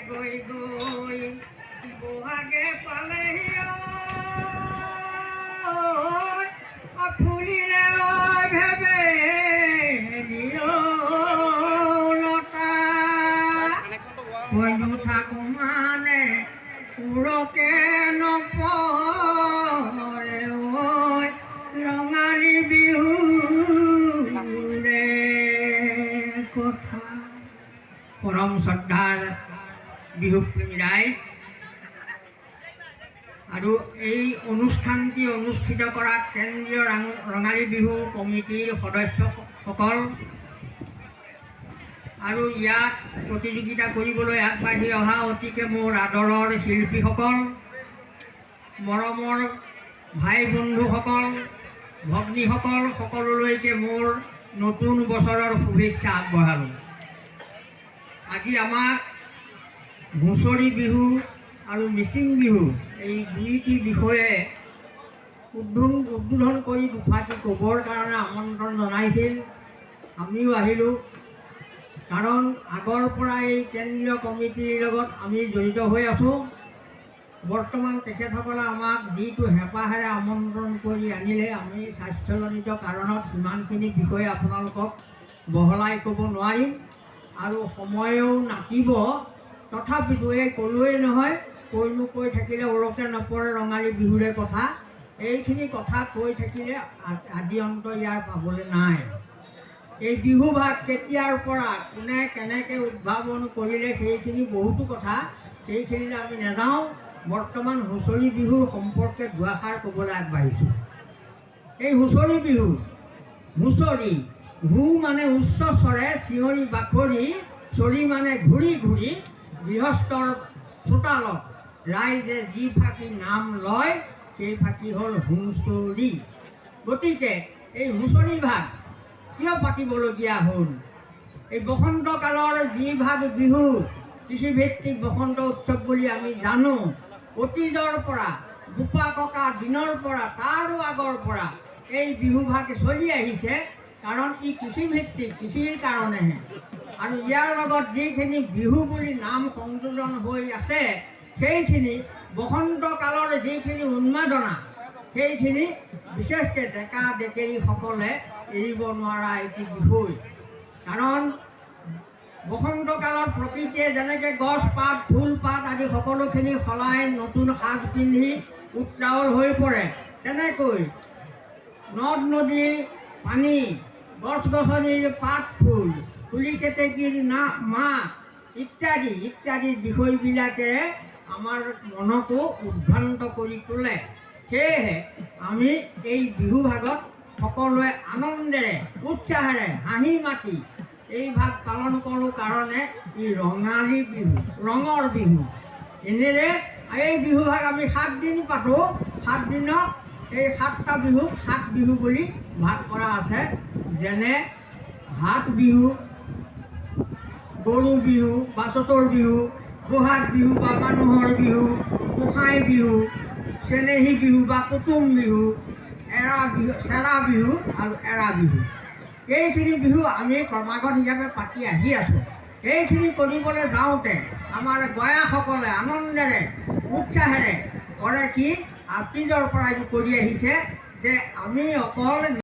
গৈ গৈ বহাগে পালেহি ফুলিলে ভেবে লতা কইনো থাকো মানে উৰকে নপৰে ৰঙালী বিহু কথা। পৰম শ্ৰদ্ধাৰ বিহুপ্ৰেমী ৰাইজ আৰু এই অনুষ্ঠানটি অনুষ্ঠিত কৰা কেন্দ্ৰীয় ৰঙালী বিহু কমিটিৰ সদস্যসকল আৰু ইয়াত প্ৰতিযোগিতা কৰিবলৈ আগবাঢ়ি অহা অতিকে মোৰ আদৰৰ শিল্পীসকল, মৰমৰ ভাই বন্ধুসকল, ভগ্নীসকল, সকলোলৈকে মোৰ নতুন বছৰৰ শুভেচ্ছা আগবঢ়ালোঁ। আজি আমাক হুঁচৰি বিহু আৰু মিচিং বিহু এই দুইটি বিষয়ে উদ্বোধন কৰি দুফাটি ক'বৰ কাৰণে আমন্ত্ৰণ জনাইছিল। আমিও আহিলোঁ, কাৰণ আগৰ পৰা এই কেন্দ্ৰীয় কমিটিৰ লগত আমি জড়িত হৈ আছোঁ। বৰ্তমান তেখেতসকলে আমাক যিটো হেঁপাহেৰে আমন্ত্ৰণ কৰি আনিলে, আমি স্বাস্থ্যজনিত কাৰণত সিমানখিনি বিষয়ে আপোনালোকক বহলাই ক'ব নোৱাৰিম আৰু সময়ও নাটিব। তথাপিতো এই ক'লোৱেই নহয়, কৈনো কৈ থাকিলে উৰকে নপৰে ৰঙালী বিহুৰে কথা। এইখিনি কথা কৈ থাকিলে আদি অন্ত ইয়াৰ পাবলৈ নাই। এই বিহু ভাগ কেতিয়াৰ পৰা কোনে কেনেকৈ উদ্ভাৱন কৰিলে সেইখিনি বহুতো কথা, সেইখিনিলৈ আমি নাযাওঁ। বৰ্তমান হুঁচৰি বিহু সম্পৰ্কে দুআষাৰ ক'বলৈ আগবাঢ়িছোঁ। এই হুঁচৰি বিহু, হুঁচৰি, হু মানে উচ্চ স্বৰে চিঞৰি বাখৰি, চৰি মানে ঘূৰি ঘূৰি, গৃহস্থৰ চোতালত ৰাইজে যি ফাঁকি নাম লয় সেই ফাঁকি হ'ল হুঁচৰি। গতিকে এই হুঁচৰি ভাগ কিয় পাতিবলগীয়া হ'ল? এই বসন্ত কালৰ যি ভাগ বিহু, কৃষিভিত্তিক বসন্ত উৎসৱ বুলি আমি জানো, অতীজৰ পৰা, বোপা ককা দিনৰ পৰা, তাৰো আগৰ পৰা এই বিহু ভাগ চলি আহিছে। কাৰণ ই কৃষিভিত্তিক, কৃষিৰ কাৰণেহে। আৰু ইয়াৰ লগত যিখিনি বিহু বুলি নাম সংযোজন হৈ আছে, সেইখিনি বসন্ত কালৰ যিখিনি উন্মাদনা, সেইখিনি বিশেষকৈ ডেকা ডেকেৰীসকলে এৰিব নোৱাৰা এটি বিষয়। কাৰণ বসন্ত কালত প্ৰকৃতিয়ে যেনেকৈ গছ পাত, ফুল পাত আদি সকলোখিনি সলাই নতুন সাজ পিন্ধি উত্ৰাৱল হৈ পৰে, তেনেকৈ নদ নদীৰ পানী, গছ গছনিৰ পাত ফুল, কুলি কেতেকীৰ মাত ইত্যাদি ইত্যাদি বিষয়বিলাকেৰে আমাৰ মনকো উদ্ভ্ৰান্ত কৰি তোলে। সেয়েহে আমি এই বিহু ভাগত সকলোৱে আনন্দেৰে, উৎসাহেৰে, হাঁহি মাতি এই ভাগ পালন কৰোঁ। কাৰণে ই ৰঙালী বিহু, ৰঙৰ বিহু। এনেৰে এই বিহু ভাগ আমি 7 দিন পাতোঁ। 7 দিনত এই 7টা বিহুক 7 বিহু বুলি ভাগ কৰা আছে। যেনে হাত বিহু, গৰু বিহু বা চতৰ বিহু, বহাগ বিহু বা মানুহৰ বিহু, গোসাঁই বিহু, চেনেহী বিহু বা কুটুম বিহু, এৰা বিহু, চেৰা বিহু আৰু এৰা বিহু। এইখিনি বিহু আমি ক্ৰমাগত হিচাপে পাতি আহি আছোঁ। এইখিনি কৰিবলৈ যাওঁতে আমাৰ গয়াসকলে আনন্দেৰে, উৎসাহেৰে কৰে কি, অতীজৰ পৰা এইটো কৰি আহিছে যে আমি অকল